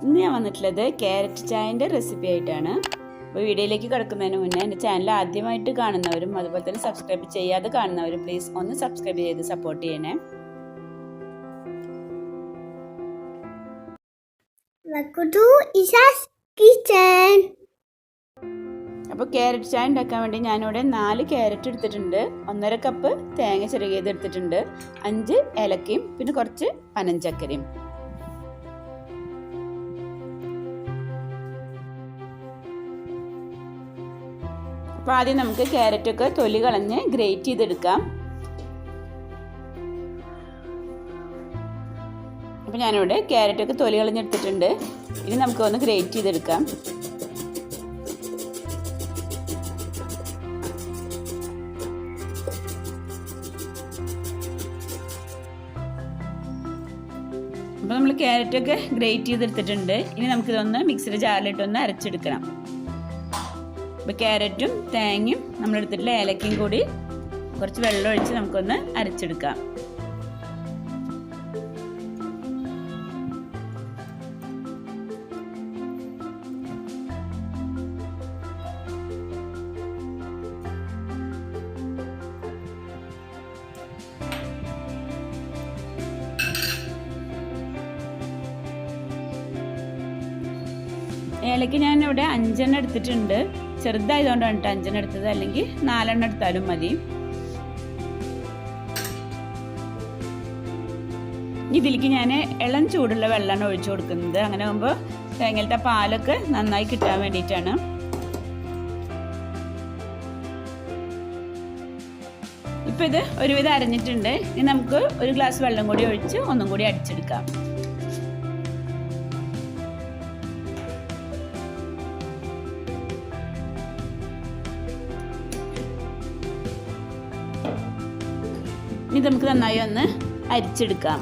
ഇന്ന് ഞാൻ വന്നിട്ടുള്ളത് ക്യാരറ്റ് ചായൻ്റെ റെസിപ്പി ആയിട്ടാണ്. അപ്പോൾ വീഡിയോയിലേക്ക് കിടക്കുന്നതിന് മുന്നേ എൻ്റെ ചാനൽ ആദ്യമായിട്ട് കാണുന്നവരും അതുപോലെ തന്നെ സബ്സ്ക്രൈബ് ചെയ്യാതെ കാണുന്നവരും പ്ലീസ് ഒന്ന് സബ്സ്ക്രൈബ് ചെയ്ത് സപ്പോർട്ട് ചെയ്യണേ. അപ്പോൾ ക്യാരറ്റ് ചായ ഉണ്ടാക്കാൻ വേണ്ടി ഞാനിവിടെ 4 ക്യാരറ്റ് എടുത്തിട്ടുണ്ട്, 1.5 കപ്പ് തേങ്ങ ചിരകിയത് എടുത്തിട്ടുണ്ട്, 5 ഏലക്കയും പിന്നെ കുറച്ച് പനഞ്ചക്കരയും. അപ്പോൾ ആദ്യം നമുക്ക് ക്യാരറ്റൊക്കെ തൊലി കളഞ്ഞ് ഗ്രേറ്റ് ചെയ്തെടുക്കാം. അപ്പോൾ ഞാനിവിടെ ക്യാരറ്റൊക്കെ തൊലി കളഞ്ഞെടുത്തിട്ടുണ്ട്. ഇനി നമുക്ക് ഒന്ന് ഗ്രേറ്റ് ചെയ്തെടുക്കാം. അപ്പോൾ നമ്മൾ ക്യാരറ്റൊക്കെ ഗ്രേറ്റ് ചെയ്തെടുത്തിട്ടുണ്ട്. ഇനി നമുക്കിതൊന്ന് മിക്സിയുടെ ജാറിലിട്ടൊന്ന് അരച്ചെടുക്കണം. അപ്പോൾ ക്യാരറ്റും തേങ്ങയും നമ്മളെടുത്തിട്ടുള്ള ഏലക്കയും കൂടി കുറച്ച് വെള്ളം ഒഴിച്ച് നമുക്കൊന്ന് അരച്ചെടുക്കാം. ഏലക്ക ഞാൻ ഇവിടെ 5 എണ്ണം എടുത്തിട്ടുണ്ട്. ചെറുതായതുകൊണ്ടാണ് കേട്ടോ 5 എണ്ണം എടുത്തത്, അല്ലെങ്കിൽ 4 എണ്ണം എടുത്താലും മതി. ഇതിലേക്ക് ഞാൻ ഇളം ചൂടുള്ള വെള്ളമാണ് ഒഴിച്ചു കൊടുക്കുന്നത്. അങ്ങനെ ആകുമ്പോൾ തേങ്ങയിലത്തെ പാലൊക്കെ നന്നായി കിട്ടാൻ വേണ്ടിയിട്ടാണ്. ഇപ്പം ഇത് ഒരുവിധം അരഞ്ഞിട്ടുണ്ട്. ഇനി നമുക്ക് ഒരു ഗ്ലാസ് വെള്ളം കൂടി ഒഴിച്ച് ഒന്നും കൂടി അടിച്ചെടുക്കാം. ഇനി നമുക്ക് നന്നായി ഒന്ന് അരിച്ചെടുക്കാം.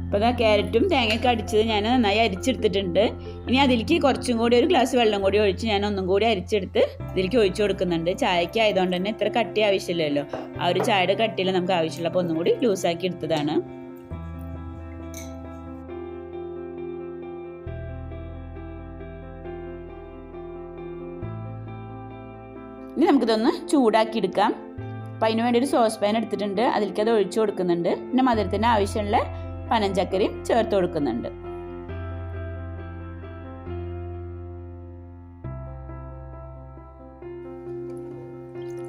അപ്പോൾ അതാ ക്യാരറ്റും തേങ്ങയൊക്കെ അടിച്ചത് ഞാൻ നന്നായി അരിച്ചെടുത്തിട്ടുണ്ട്. ഇനി അതിലേക്ക് കുറച്ചും കൂടി ഒരു ഗ്ലാസ് വെള്ളം കൂടി ഒഴിച്ച് ഞാൻ ഒന്നും കൂടി അരിച്ചെടുത്ത് ഇതിലേക്ക് ഒഴിച്ചു കൊടുക്കുന്നുണ്ട്. ചായക്ക് ആയതുകൊണ്ട് തന്നെ ഇത്ര കട്ടി ആവശ്യമില്ലല്ലോ, ആ ഒരു ചായയുടെ കട്ടിയിൽ നമുക്ക് ആവശ്യമില്ല. അപ്പോൾ ഒന്നും കൂടി ലൂസാക്കി എടുത്തതാണ്. ഇനി നമുക്കിതൊന്ന് ചൂടാക്കി എടുക്കാം. അപ്പം അതിന് വേണ്ടി ഒരു സോസ് പാൻ എടുത്തിട്ടുണ്ട്, അതിലേക്ക് അത് ഒഴിച്ചു കൊടുക്കുന്നുണ്ട്. പിന്നെ മധുരത്തിന് ആവശ്യമുള്ള പനഞ്ചക്കരയും ചേർത്ത് കൊടുക്കുന്നുണ്ട്.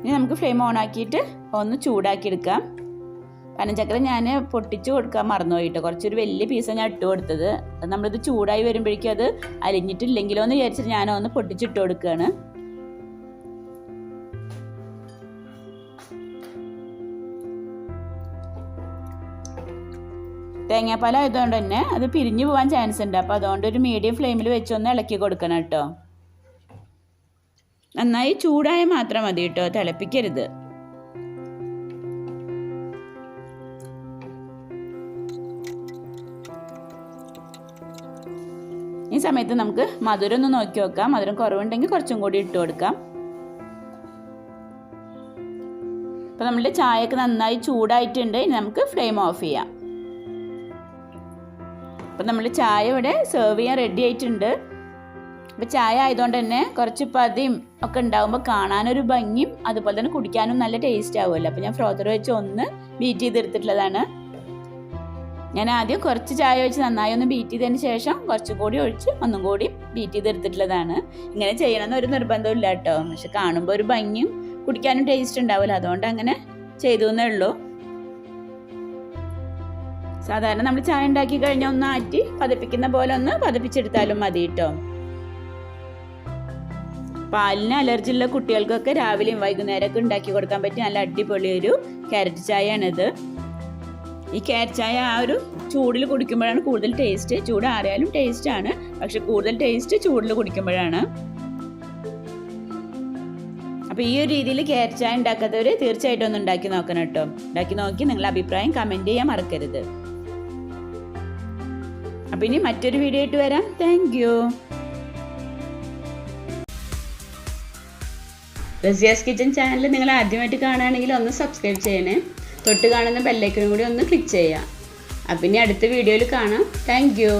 ഇനി നമുക്ക് ഫ്ലെയിം ഓൺ ആക്കിയിട്ട് ഒന്ന് ചൂടാക്കി എടുക്കാം. പനഞ്ചക്കര ഞാൻ പൊട്ടിച്ച് കൊടുക്കാൻ മറന്നുപോയിട്ട് കുറച്ചൊരു വലിയ പീസാണ് ഞാൻ ഇട്ട് കൊടുത്തത്. നമ്മളിത് ചൂടായി വരുമ്പോഴേക്കും അത് അലിഞ്ഞിട്ടില്ലെങ്കിലോ എന്ന് വിചാരിച്ചിട്ട് ഞാനൊന്ന് പൊട്ടിച്ചിട്ട് കൊടുക്കുകയാണ്. തേങ്ങാപ്പാലായതുകൊണ്ട് തന്നെ അത് പിരിഞ്ഞു പോകാൻ ചാൻസ് ഉണ്ട്. അപ്പോൾ അതുകൊണ്ട് ഒരു മീഡിയം ഫ്ലെയിമിൽ വെച്ചൊന്ന് ഇളക്കി കൊടുക്കണം കേട്ടോ. നന്നായി ചൂടായ മാത്രം മതി കേട്ടോ, തിളപ്പിക്കരുത്. ഈ സമയത്ത് നമുക്ക് മധുരം ഒന്ന് നോക്കി നോക്കാം. മധുരം കുറവുണ്ടെങ്കിൽ കുറച്ചും കൂടി ഇട്ട് കൊടുക്കാം. അപ്പോൾ നമ്മളുടെ ചായയൊക്കെ നന്നായി ചൂടായിട്ടുണ്ട്. ഇനി നമുക്ക് ഫ്ലെയിം ഓഫ് ചെയ്യാം. അപ്പം നമ്മൾ ചായ ഇവിടെ സെർവ് ചെയ്യാൻ റെഡി ആയിട്ടുണ്ട്. അപ്പോൾ ചായ ആയതുകൊണ്ട് തന്നെ കുറച്ച് പതിയും ഒക്കെ ഉണ്ടാകുമ്പോൾ കാണാനൊരു ഭംഗിയും അതുപോലെ തന്നെ കുടിക്കാനും നല്ല ടേസ്റ്റ് ആവുമല്ലോ. അപ്പോൾ ഞാൻ ഫ്രോസർ വെച്ച് ഒന്ന് ബീറ്റ് ചെയ്തെടുത്തിട്ടുള്ളതാണ്. ഞാൻ ആദ്യം കുറച്ച് ചായ വെച്ച് നന്നായി ഒന്ന് ബീറ്റ് ചെയ്തതിന് ശേഷം കുറച്ചും കൂടി ഒഴിച്ച് ഒന്നും കൂടി ബീറ്റ് ചെയ്തെടുത്തിട്ടുള്ളതാണ്. ഇങ്ങനെ ചെയ്യണമെന്ന് ഒരു നിർബന്ധമില്ല കേട്ടോ, പക്ഷെ കാണുമ്പോൾ ഒരു ഭംഗിയും കുടിക്കാനും ടേസ്റ്റ് ഉണ്ടാവില്ല, അതുകൊണ്ട് അങ്ങനെ ചെയ്തു എന്നേ ഉള്ളൂ. സാധാരണ നമ്മൾ ചായ ഉണ്ടാക്കി കഴിഞ്ഞാൽ ഒന്ന് ആറ്റി പതപ്പിക്കുന്ന പോലെ ഒന്ന് പതപ്പിച്ചെടുത്താലും മതി കേട്ടോ. പാലിന് അലർജി ഉള്ള കുട്ടികൾക്കൊക്കെ രാവിലെയും വൈകുന്നേരമൊക്കെ ഉണ്ടാക്കി കൊടുക്കാൻ പറ്റിയ നല്ല അടിപൊളി ഒരു ക്യാരറ്റ് ചായയാണിത്. ഈ ക്യാരറ്റ് ചായ ആ ഒരു ചൂടിൽ കുടിക്കുമ്പോഴാണ് കൂടുതൽ ടേസ്റ്റ്. ചൂടാറിയാലും ടേസ്റ്റാണ്, പക്ഷെ കൂടുതൽ ടേസ്റ്റ് ചൂടിൽ കുടിക്കുമ്പോഴാണ്. അപ്പോൾ ഈ ഒരു രീതിയിൽ ക്യാരറ്റ് ചായ ഉണ്ടാക്കാത്തവർ തീർച്ചയായിട്ടും ഒന്ന് ഉണ്ടാക്കി നോക്കണം കേട്ടോ. ഉണ്ടാക്കി നോക്കി നിങ്ങളുടെ അഭിപ്രായം കമൻറ്റ് ചെയ്യാൻ മറക്കരുത്. അപ്പോൾ ഇനി മറ്റൊരു വീഡിയോ ആയിട്ട് വരാം. Thank you. Razia's kitchen channel നിങ്ങൾ ആദ്യമായിട്ട് കാണുകയാണെങ്കിൽ ഒന്ന് സബ്സ്ക്രൈബ് ചെയ്യണേ. തൊട്ട് കാണുന്ന ബെല്ലൈക്കനും കൂടി ഒന്ന് ക്ലിക്ക് ചെയ്യുക. അപ്പം ഇനി അടുത്ത വീഡിയോയിൽ കാണാം. Thank you.